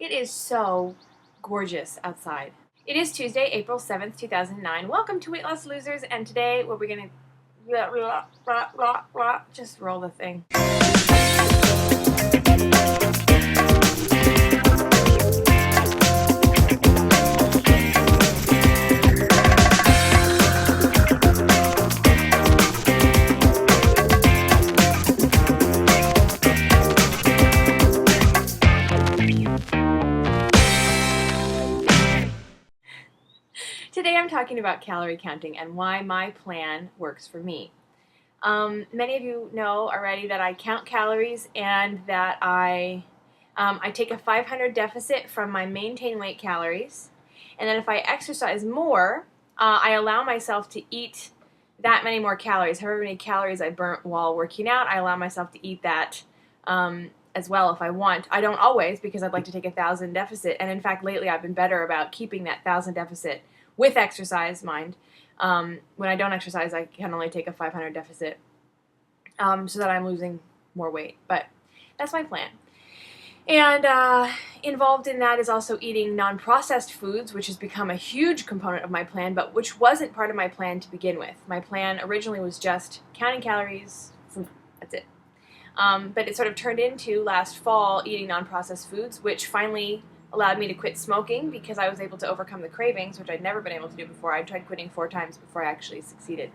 It is so gorgeous outside. It is Tuesday, April 7th, 2009. Welcome to Weight Loss Losers, and today what we're going to just roll the thing. Today I'm talking about calorie counting and why my plan works for me. Many of you know already that I count calories and that I take a 500 deficit from my maintain weight calories, and then if I exercise more, I allow myself to eat that many more calories. However many calories I burnt while working out, I allow myself to eat that as well if I want. I don't always, because I'd like to take 1,000 deficit, and in fact lately I've been better about keeping that 1,000 deficit with exercise, mind. When I don't exercise, I can only take a 500 deficit so that I'm losing more weight. But that's my plan. And involved in that is also eating non-processed foods, which has become a huge component of my plan, but which wasn't part of my plan to begin with. My plan originally was just counting calories, that's it. But it sort of turned into, last fall, eating non-processed foods, which finally allowed me to quit smoking because I was able to overcome the cravings, which I'd never been able to do before. I tried quitting 4 times before I actually succeeded.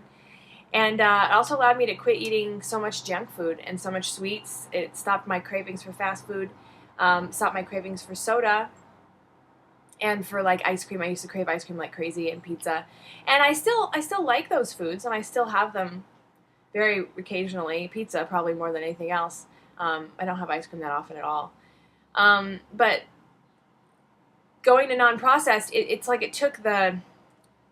And it also allowed me to quit eating so much junk food and so much sweets. It stopped my cravings for fast food, stopped my cravings for soda, and for like ice cream. I used to crave ice cream like crazy, and pizza. And I still like those foods, and I still have them very occasionally. Pizza probably more than anything else. I don't have ice cream that often at all. But going to non-processed, it's like it took the,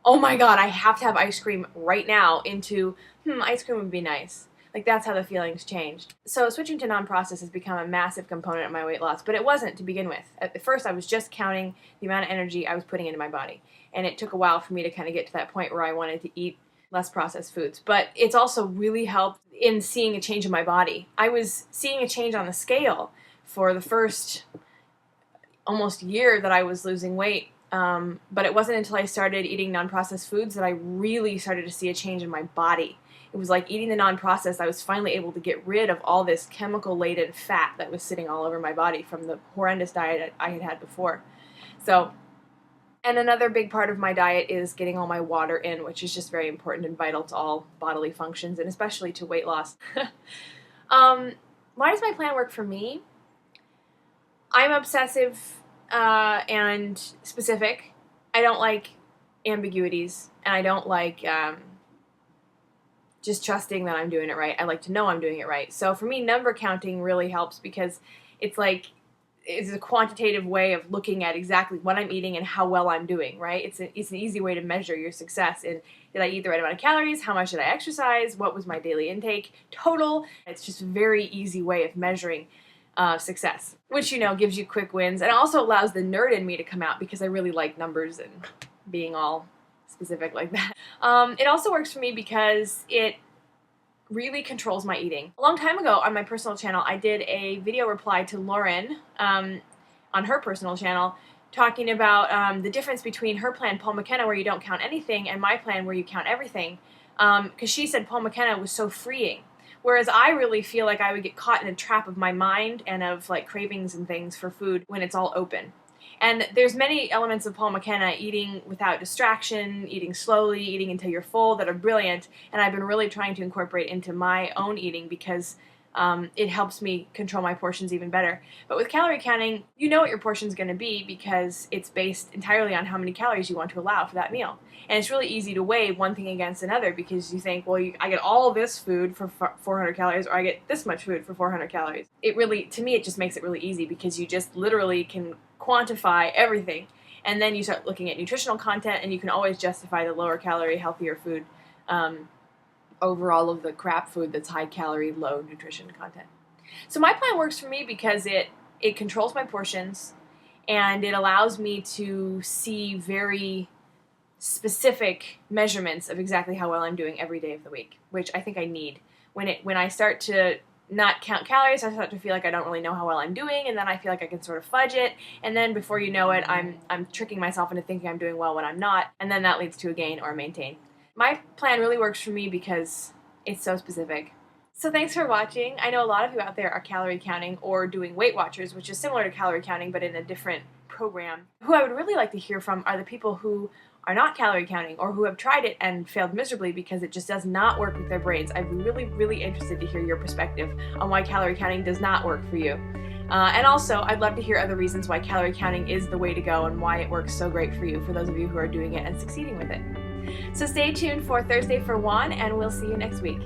oh my god, I have to have ice cream right now, into, ice cream would be nice. Like, that's how the feelings changed. So switching to non-processed has become a massive component of my weight loss, but it wasn't to begin with. At first, I was just counting the amount of energy I was putting into my body, and it took a while for me to kind of get to that point where I wanted to eat less processed foods. But it's also really helped in seeing a change in my body. I was seeing a change on the scale for the first almost year that I was losing weight, but it wasn't until I started eating non-processed foods that I really started to see a change in my body. It was like eating the non-processed, I was finally able to get rid of all this chemical-laden fat that was sitting all over my body from the horrendous diet I had had before. So, and another big part of my diet is getting all my water in, which is just very important and vital to all bodily functions, and especially to weight loss. Why does my plan work for me? I'm obsessive and specific. I don't like ambiguities, and I don't like just trusting that I'm doing it right. I like to know I'm doing it right. So for me, number counting really helps because it's like, it's a quantitative way of looking at exactly what I'm eating and how well I'm doing, right? It's an easy way to measure your success in, did I eat the right amount of calories? How much did I exercise? What was my daily intake total? It's just a very easy way of measuring success, which, gives you quick wins, and also allows the nerd in me to come out because I really like numbers and being all specific like that. It also works for me because it really controls my eating. A long time ago on my personal channel, I did a video reply to Lauren on her personal channel, talking about the difference between her plan, Paul McKenna, where you don't count anything, and my plan, where you count everything, because she said Paul McKenna was so freeing. Whereas I really feel like I would get caught in a trap of my mind and of like cravings and things for food when it's all open. And there's many elements of Paul McKenna, eating without distraction, eating slowly, eating until you're full, that are brilliant, and I've been really trying to incorporate into my own eating because it helps me control my portions even better. But with calorie counting, you know what your portion's going to be because it's based entirely on how many calories you want to allow for that meal. And it's really easy to weigh one thing against another because you think, well, I get all this food for 400 calories, or I get this much food for 400 calories. It really, to me, it just makes it really easy because you just literally can quantify everything. And then you start looking at nutritional content, and you can always justify the lower calorie, healthier food over all of the crap food that's high calorie, low nutrition content. So my plan works for me because it controls my portions, and it allows me to see very specific measurements of exactly how well I'm doing every day of the week, which I think I need. When I start to not count calories, I start to feel like I don't really know how well I'm doing, and then I feel like I can sort of fudge it, and then before you know it, I'm tricking myself into thinking I'm doing well when I'm not, and then that leads to a gain or a maintain. My plan really works for me because it's so specific. So thanks for watching. I know a lot of you out there are calorie counting or doing Weight Watchers, which is similar to calorie counting but in a different program. Who I would really like to hear from are the people who are not calorie counting or who have tried it and failed miserably because it just does not work with their brains. I'm really interested to hear your perspective on why calorie counting does not work for you. And also, I'd love to hear other reasons why calorie counting is the way to go and why it works so great for you, for those of you who are doing it and succeeding with it. So stay tuned for Thursday for Juan, and we'll see you next week.